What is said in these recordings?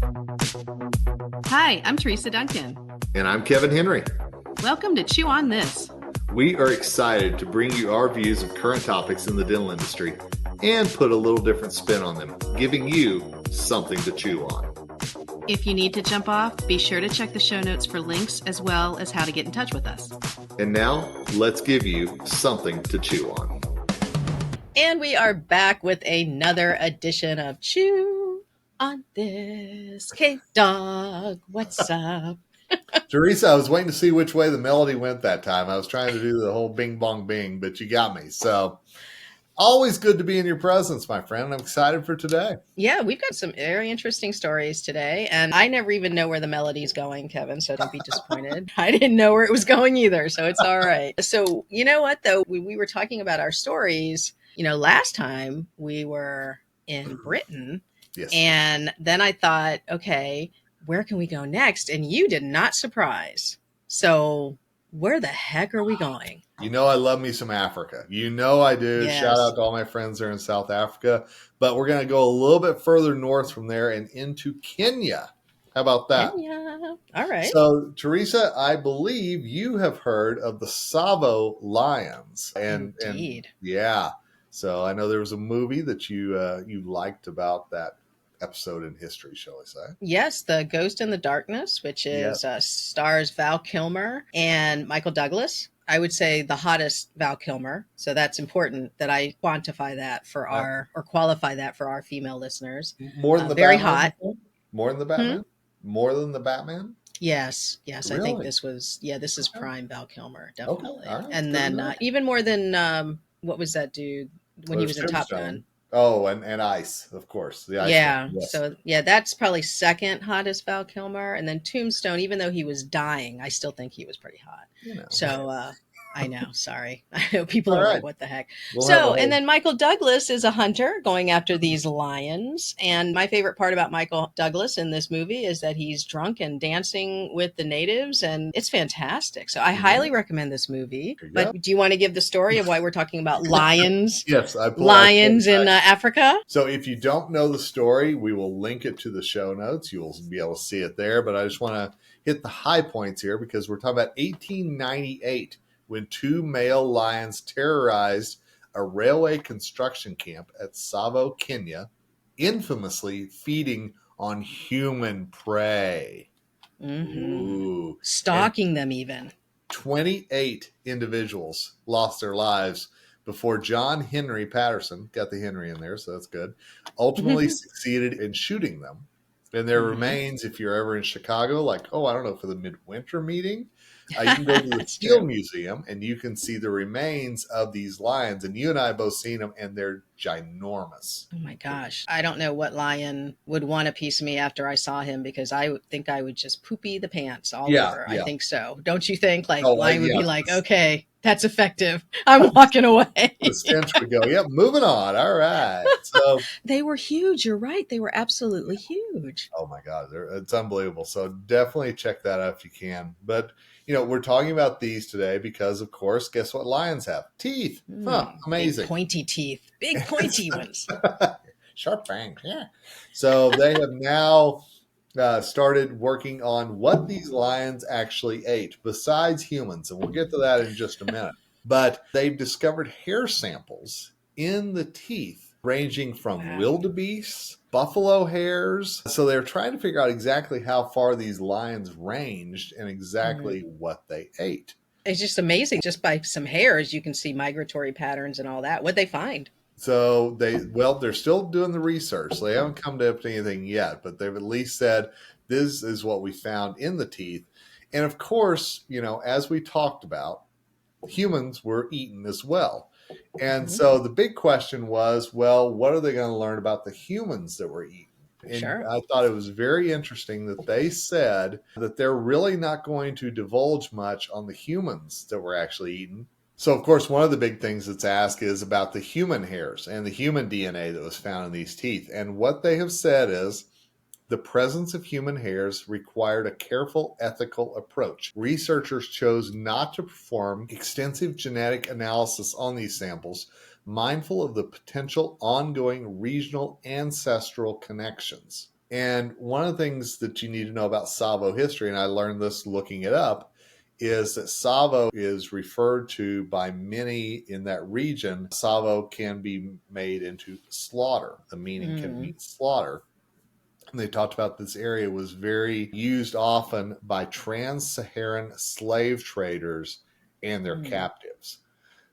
Hi, I'm Teresa Duncan. And I'm Kevin Henry. Welcome to Chew on This. We are excited to bring you our views of current topics in the dental industry and put a little different spin on them, giving you something to chew on. If you need to jump off, be sure to check the show notes for links as well as how to get in touch with us. And now, let's give you something to chew on. And we are back with another edition of Chew on This. K-Dog, what's up? Teresa, I was waiting to see which way the melody went that time. I was trying to do the whole bing bong bing, but you got me. So, always good to be in your presence, my friend. I'm excited for today. Yeah, we've got some very interesting stories today, and I never even know where the melody's going, Kevin, so don't be disappointed. I didn't know where it was going either, so it's all right. So, you know what, though? We were talking about our stories. Last time we were in Britain, Yes. And then I thought, okay, where can we go next? And you did not surprise. So where the heck are we going? You know I love me some Africa. You know I do. Yes. Shout out to all my friends there in South Africa. But we're going to go a little bit further north from there and into Kenya. How about that? Kenya. All right. So, Teresa, I believe you have heard of the Tsavo Lions. Indeed. Yeah. So I know there was a movie that you liked about that episode in history, shall we say? Yes, The Ghost in the Darkness, which is stars Val Kilmer and Michael Douglas. I would say the hottest Val Kilmer. So that's important that I quantify that for or qualify that for our female listeners. More than the very Batman? hot. More than the Batman? More than the Batman? Yes. Really? I think this is prime Val Kilmer, definitely. Okay. All right. And then even more than what was that dude when he was in Top Gun? Oh, and Ice, of course. The Ice yeah. Yes. So that's probably second hottest Val Kilmer, and then Tombstone. Even though he was dying, I still think he was pretty hot. So I know. Sorry, I know people are like, "What the heck?" And then Michael Douglas is a hunter going after these lions. And my favorite part about Michael Douglas in this movie is that he's drunk and dancing with the natives, and it's fantastic. So I highly recommend this movie. But do you want to give the story of why we're talking about lions? Yes, lions in Africa. So if you don't know the story, we will link it to the show notes. You'll be able to see it there. But I just want to hit the high points here because we're talking about 1898. When two male lions terrorized a railway construction camp at Tsavo, Kenya, infamously feeding on human prey. Mm-hmm. Stalking them even. 28 individuals lost their lives before John Henry Patterson, got the Henry in there, so that's good, ultimately succeeded in shooting them. And their remains, if you're ever in Chicago, for the midwinter meeting, you can go to the Steel Museum and you can see the remains of these lions. And you and I have both seen them, and they're ginormous. Oh my gosh. I don't know what lion would want a piece of me after I saw him, because I think I would just poopy the pants all over. I think so. Don't you think? Lion would be like, okay, that's effective. I'm walking away. The stench would go, yep, moving on. All right. So they were huge. You're right. They were absolutely huge. Oh my God. It's unbelievable. So definitely check that out if you can. But, we're talking about these today because, of course, guess what lions have? Teeth. Amazing. Big pointy teeth. Big pointy ones. Sharp fangs. Yeah. So they have now started working on what these lions actually ate besides humans. And we'll get to that in just a minute. But they've discovered hair samples in the teeth ranging from wildebeest, buffalo hairs. So they're trying to figure out exactly how far these lions ranged and exactly what they ate. It's just amazing. Just by some hairs, you can see migratory patterns and all that. What'd they find? So they're still doing the research. So they haven't come to anything yet, but they've at least said this is what we found in the teeth. And of course, as we talked about, humans were eaten as well. And so the big question was, well, what are they going to learn about the humans that were eaten? And I thought it was very interesting that they said that they're really not going to divulge much on the humans that were actually eaten. So, of course, one of the big things that's asked is about the human hairs and the human DNA that was found in these teeth. And what they have said is the presence of human hairs required a careful ethical approach. Researchers chose not to perform extensive genetic analysis on these samples, mindful of the potential ongoing regional ancestral connections. And one of the things that you need to know about Tsavo history, and I learned this looking it up, is that Tsavo is referred to by many in that region. Tsavo can be made into slaughter. The meaning can mean slaughter. And they talked about this area was very used often by trans-Saharan slave traders and their captives.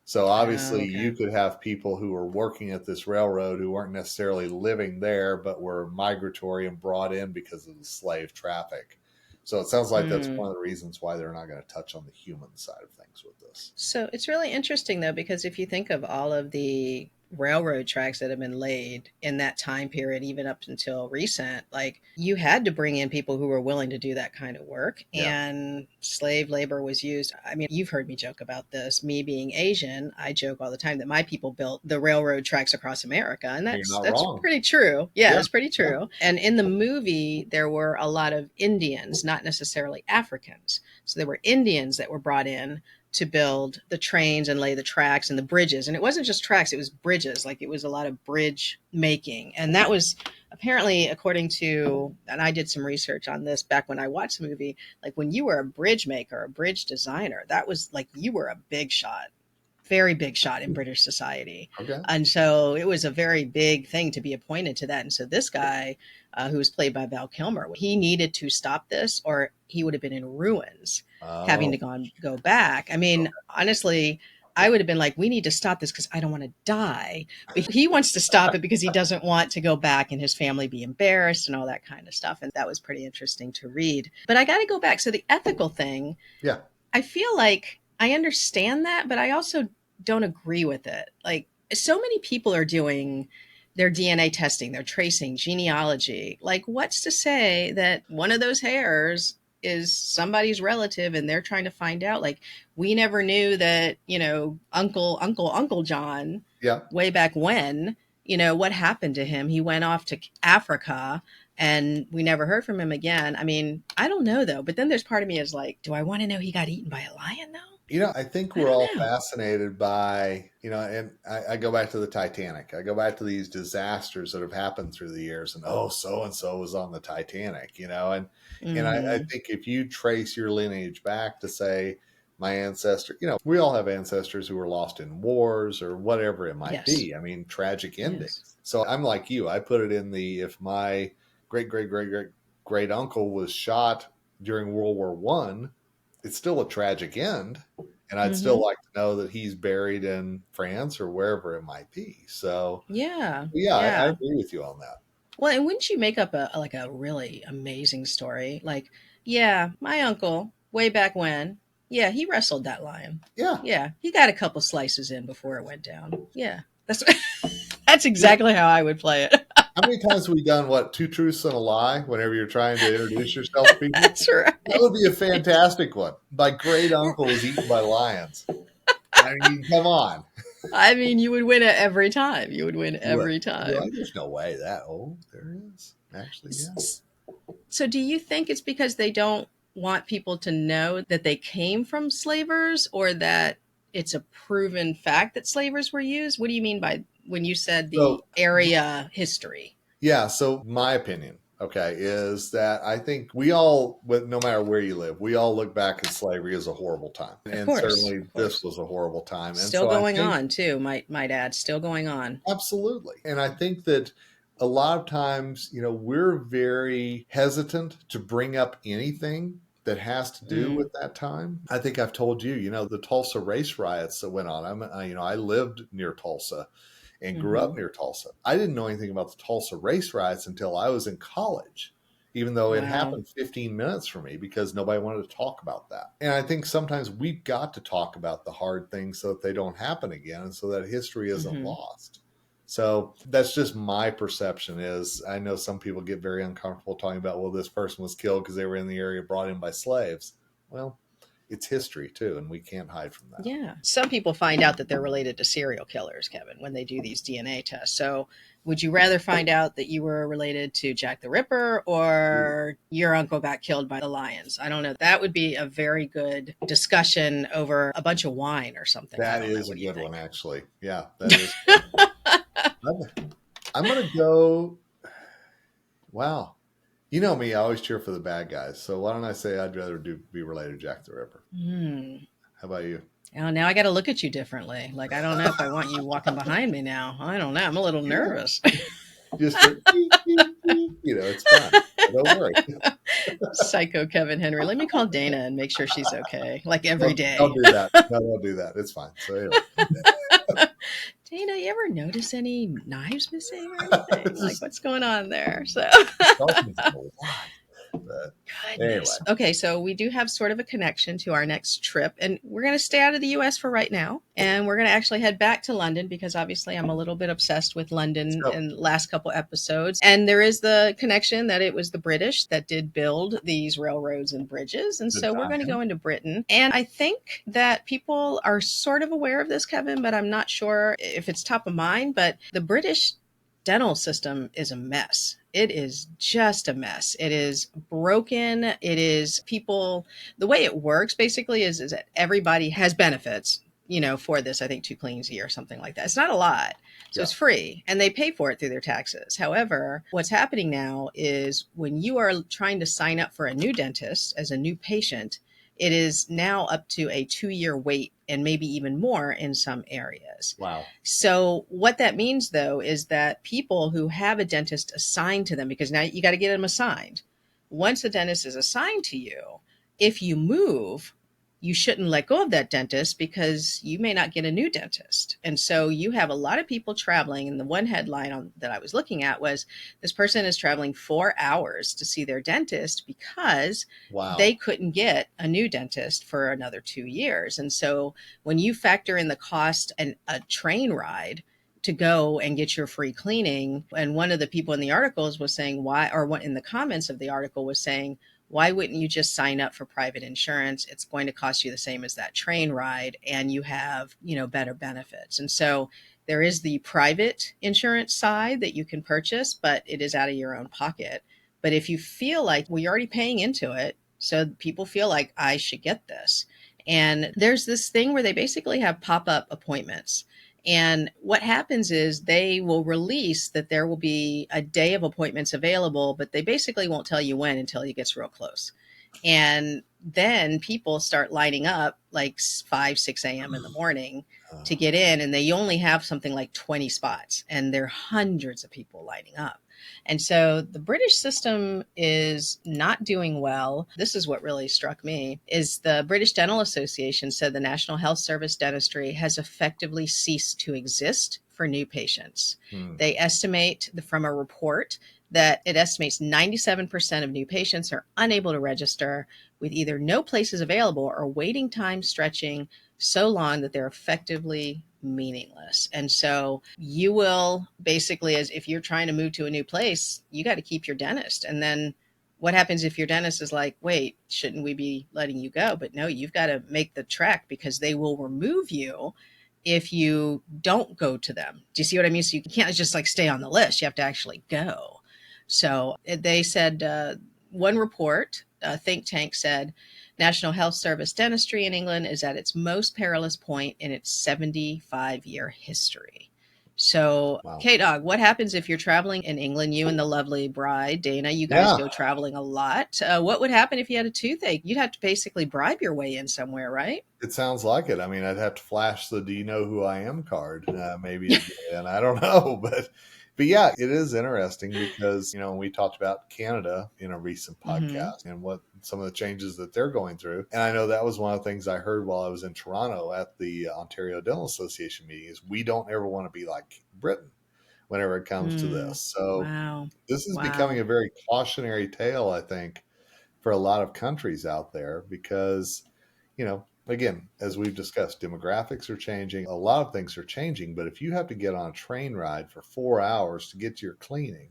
So obviously you could have people who were working at this railroad who weren't necessarily living there, but were migratory and brought in because of the slave traffic. So it sounds like that's one of the reasons why they're not going to touch on the human side of things with this. So it's really interesting, though, because if you think of all of the railroad tracks that have been laid in that time period, even up until recent, like you had to bring in people who were willing to do that kind of work, and slave labor was used. I mean, you've heard me joke about this. Me being Asian, I joke all the time that my people built the railroad tracks across America, and that's wrong. pretty true. Yeah, it's pretty true. And in the movie, there were a lot of Indians, not necessarily Africans. So there were Indians that were brought in to build the trains and lay the tracks and the bridges. And it wasn't just tracks, it was bridges. Like it was a lot of bridge making. And that was apparently, according to, and I did some research on this back when I watched the movie, like when you were a bridge maker, a bridge designer, that was like you were a big shot. Very big shot in British society. And so it was a very big thing to be appointed to that. And so this guy, who was played by Val Kilmer, he needed to stop this or he would have been in ruins, having to go back. I mean, honestly, I would have been like, we need to stop this because I don't want to die. But he wants to stop it because he doesn't want to go back and his family be embarrassed and all that kind of stuff. And that was pretty interesting to read. But I got to go back. So the ethical thing, I feel like I understand that, but I also don't agree with it. Like so many people are doing their DNA testing, they're tracing genealogy. Like what's to say that one of those hairs is somebody's relative and they're trying to find out, like we never knew that, Uncle John, way back when, what happened to him? He went off to Africa and we never heard from him again. I mean, I don't know though, but then there's part of me is like, do I want to know he got eaten by a lion though? I think we're all fascinated by, and I go back to the Titanic. I go back to these disasters that have happened through the years and, so-and-so was on the Titanic, and I think if you trace your lineage back to say my ancestor, we all have ancestors who were lost in wars or whatever it might be. I mean, tragic endings. So I'm like you, I put it in if my great uncle was shot during World War I, it's still a tragic end. And I'd still like to know that he's buried in France or wherever it might be. So I agree with you on that. Well, and wouldn't you make up a really amazing story? Like, yeah, my uncle way back when, he wrestled that lion. Yeah, he got a couple slices in before it went down. Yeah, that's exactly how I would play it. How many times have we done two truths and a lie whenever you're trying to introduce yourself to people? That's right. That would be a fantastic one. My great uncle was eaten by lions. I mean, come on. I mean, you would win it every time. You would win every time. There's no way that. Oh, there is. Actually, yes. So do you think it's because they don't want people to know that they came from slavers or that it's a proven fact that slavers were used? What do you mean by when you said the area history? Yeah. So my opinion, is that I think we all, no matter where you live, we all look back at slavery as a horrible time. And certainly this was a horrible time. And still going on too, might add, still going on. Absolutely. And I think that a lot of times, we're very hesitant to bring up anything that has to do with that time. I think I've told you, the Tulsa race riots that went on. I lived near Tulsa and grew up near Tulsa. I didn't know anything about the Tulsa race riots until I was in college, even though it happened 15 minutes from me because nobody wanted to talk about that. And I think sometimes we've got to talk about the hard things so that they don't happen again and so that history isn't lost. So that's just my perception is I know some people get very uncomfortable talking about, well, this person was killed because they were in the area brought in by slaves. Well, it's history too, and we can't hide from that. Yeah. Some people find out that they're related to serial killers, Kevin, when they do these DNA tests. So would you rather find out that you were related to Jack the Ripper or your uncle got killed by the lions? I don't know. That would be a very good discussion over a bunch of wine or something. That is a good one, actually. Yeah, that is. I'm going to go. Wow. You know me, I always cheer for the bad guys. So why don't I say I'd rather be related to Jack the Ripper? How about you? Oh, now I got to look at you differently. Like, I don't know if I want you walking behind me now. I don't know. I'm a little nervous. Just a beep, beep, beep. It's fine. Don't worry. Psycho Kevin Henry. Let me call Dana and make sure she's okay. Like every Don't day. do that. No, don't do that. It's fine. So anyway. Dana, you ever notice any knives missing or anything? Like, what's going on there? So, but goodness. anyway. Okay, so we do have sort of a connection to our next trip, and we're going to stay out of the US for right now. And we're going to actually head back to London because obviously I'm a little bit obsessed with London in the last couple episodes. And there is the connection that it was the British that did build these railroads and bridges. And so we're going to go into Britain. And I think that people are sort of aware of this, Kevin, but I'm not sure if it's top of mind. But the British dental system is a mess. It is just a mess. It is broken. It is people, the way it works basically is that everybody has benefits, for this, I think 2 cleans a year or something like that. It's not a lot. So it's free and they pay for it through their taxes. However, what's happening now is when you are trying to sign up for a new dentist as a new patient, it is now up to a 2-year wait and maybe even more in some areas. Wow. So what that means, though, is that people who have a dentist assigned to them, because now you got to get them assigned. Once a dentist is assigned to you, if you move, you shouldn't let go of that dentist because you may not get a new dentist. And so you have a lot of people traveling. And the one headline that I was looking at was this person is traveling 4 hours to see their dentist because they couldn't get a new dentist for another 2 years. And so when you factor in the cost and a train ride to go and get your free cleaning, and one of the people in the articles was saying why, or what in the comments of the article was saying, why wouldn't you just sign up for private insurance? It's going to cost you the same as that train ride and you have, better benefits. And so there is the private insurance side that you can purchase, but it is out of your own pocket. But if you feel like, well, you're already paying into it, so people feel like I should get this. And there's this thing where they basically have pop-up appointments. And what happens is they will release that there will be a day of appointments available, but they basically won't tell you when until it gets real close. And then people start lining up like 5, 6 a.m. in the morning to get in. And they only have something like 20 spots and there are hundreds of people lining up. And so the British system is not doing well. This is what really struck me is the British Dental Association said the National Health Service dentistry has effectively ceased to exist for new patients. They estimate from a report that it estimates 97% of new patients are unable to register with either no places available or waiting time stretching so long that they're effectively meaningless. And so you will basically, as if you're trying to move to a new place, you got to keep your dentist. And then what happens if your dentist is like, wait, shouldn't we be letting you go? But no, you've got to make the trek because they will remove you if you don't go to them. Do you see what I mean? So you can't just like stay on the list. You have to actually go. So they said one report, a think tank said, National Health Service dentistry in England is at its most perilous point in its 75-year history. So, K-Dog, what happens if you're traveling in England? You and the lovely bride, Dana, you guys go traveling a lot. What would happen if you had a toothache? You'd have to basically bribe your way in somewhere, right? It sounds like it. I mean, I'd have to flash the "Do you know who I am" card, maybe, and I don't know, but yeah, it is interesting because we talked about Canada in a recent podcast and what some of the changes that they're going through, and I know that was one of the things I heard while I was in Toronto at the Ontario Dental Association meeting. Is we don't ever want to be like Britain whenever it comes to this. So this is becoming a very cautionary tale, I think, for a lot of countries out there because again, as we've discussed, demographics are changing. A lot of things are changing. But if you have to get on a train ride for 4 hours to get to your cleaning,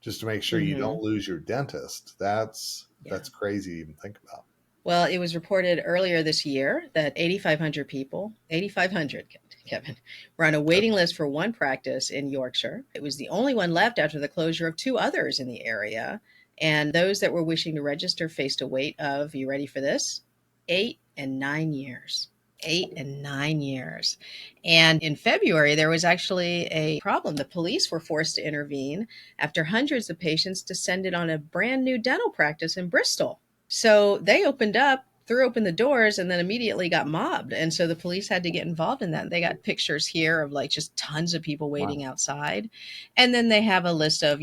just to make sure you don't lose your dentist, that's crazy to even think about. Well, it was reported earlier this year that 8,500 people, Kevin, were on a waiting list for one practice in Yorkshire. It was the only one left after the closure of 2 others in the area. And those that were wishing to register faced a wait of, you ready for this? 8 and 9 years. 8 and 9 years. And in February, there was actually a problem. The police were forced to intervene after hundreds of patients descended on a brand new dental practice in Bristol. So they threw open the doors, and then immediately got mobbed. And so the police had to get involved in that. They got pictures here of like just tons of people waiting outside. And then they have a list of,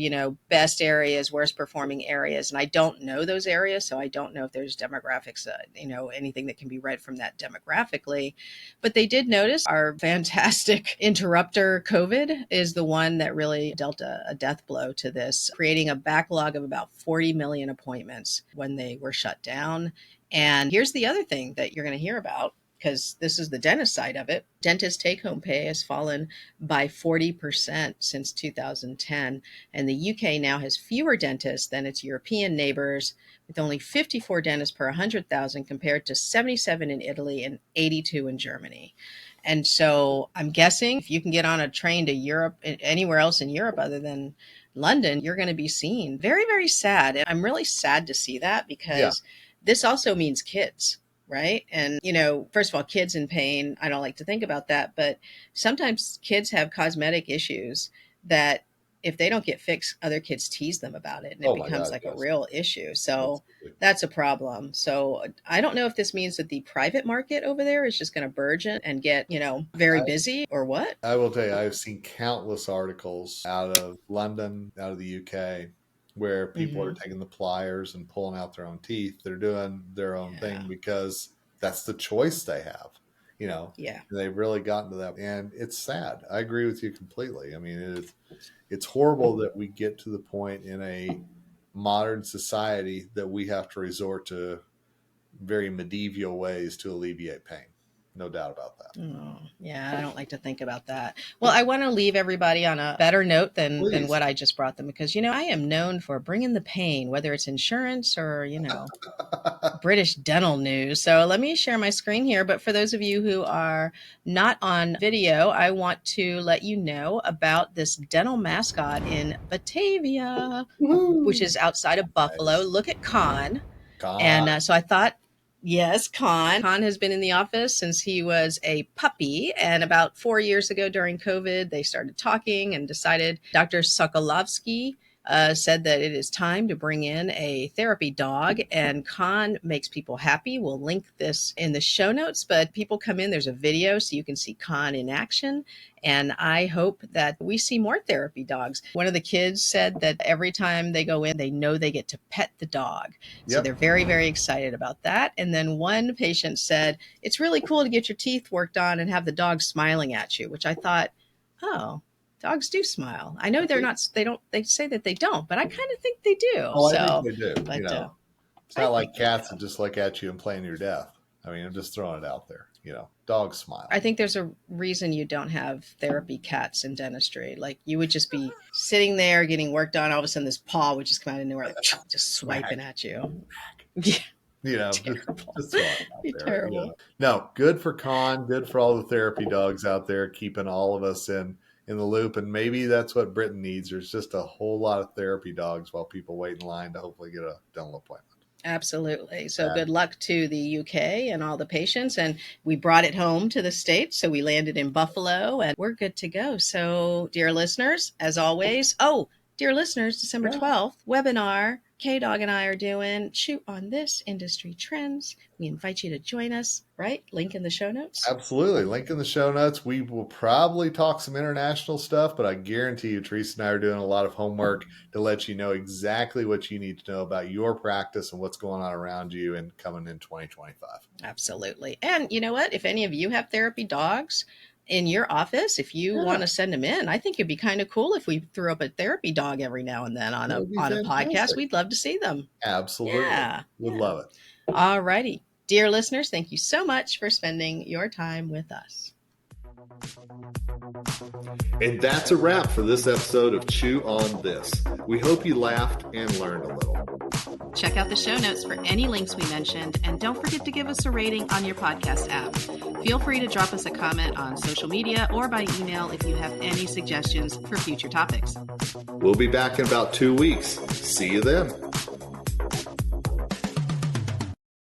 best areas, worst performing areas. And I don't know those areas, so I don't know if there's demographics, anything that can be read from that demographically. But they did notice our fantastic interrupter COVID is the one that really dealt a death blow to this, creating a backlog of about 40 million appointments when they were shut down. And here's the other thing that you're going to hear about, because this is the dentist side of it. Dentist take-home pay has fallen by 40% since 2010. And the UK now has fewer dentists than its European neighbors, with only 54 dentists per 100,000 compared to 77 in Italy and 82 in Germany. And so I'm guessing if you can get on a train to Europe, anywhere else in Europe other than London, you're going to be seen. Very, very sad. And I'm really sad to see that, because this also means kids, right? And, first of all, kids in pain, I don't like to think about that, but sometimes kids have cosmetic issues that if they don't get fixed, other kids tease them about it, and it becomes a real issue. So that's a problem. So I don't know if this means that the private market over there is just going to burgeon and get, very busy, or what. I will tell you, I've seen countless articles out of London, out of the UK, where people are taking the pliers and pulling out their own teeth. They're doing their own thing because that's the choice they have, They've really gotten to that. And it's sad. I agree with you completely. I mean, it's horrible that we get to the point in a modern society that we have to resort to very medieval ways to alleviate pain. No doubt about that. Oh, yeah, I don't like to think about that. Well, I want to leave everybody on a better note than what I just brought them, because, I am known for bringing the pain, whether it's insurance or, British dental news. So let me share my screen here. But for those of you who are not on video, I want to let you know about this dental mascot in Batavia, which is outside of Buffalo. Nice. Look at Con. And so I thought, yes, Con. Con has been in the office since he was a puppy. And about 4 years ago during COVID, they started talking and decided Dr. Sokolovsky said that it is time to bring in a therapy dog, and Con makes people happy. We'll link this in the show notes, but people come in, there's a video so you can see Con in action. And I hope that we see more therapy dogs. One of the kids said that every time they go in, they know they get to pet the dog. So they're very, very excited about that. And then one patient said, it's really cool to get your teeth worked on and have the dog smiling at you, which I thought, oh, dogs do smile. I know they say that they don't, but I kind of think they do. Oh, I think they do. But, it's not like cats that just look at you and play in your death. I mean, I'm just throwing it out there. Dogs smile. I think there's a reason you don't have therapy cats in dentistry. Like, you would just be sitting there getting work done. All of a sudden this paw would just come out of nowhere, like, just swiping at you. Yeah. Terrible. Just terrible. No, good for Con, good for all the therapy dogs out there, keeping all of us in the loop. And maybe that's what Britain needs. There's just a whole lot of therapy dogs while people wait in line to hopefully get a dental appointment. Absolutely. So good luck to the UK and all the patients. And we brought it home to the States. So we landed in Buffalo and we're good to go. So dear listeners, as always, dear listeners, December 12th, webinar K-Dog and I are doing Chew on This, Industry Trends. We invite you to join us, right? Link in the show notes. Absolutely. Link in the show notes. We will probably talk some international stuff, but I guarantee you, Teresa and I are doing a lot of homework to let you know exactly what you need to know about your practice and what's going on around you and coming in 2025. Absolutely. And you know what? If any of you have therapy dogs in your office, if you want to send them in, I think it'd be kind of cool if we threw up a therapy dog every now and then on a podcast. We'd love to see them. Absolutely. Yeah. Would love it. All righty. Dear listeners, thank you so much for spending your time with us. And that's a wrap for this episode of Chew on This. We hope you laughed and learned a little. Check out the show notes for any links we mentioned, and don't forget to give us a rating on your podcast app. Feel free to drop us a comment on social media or by email if you have any suggestions for future topics. We'll be back in about 2 weeks. See you then.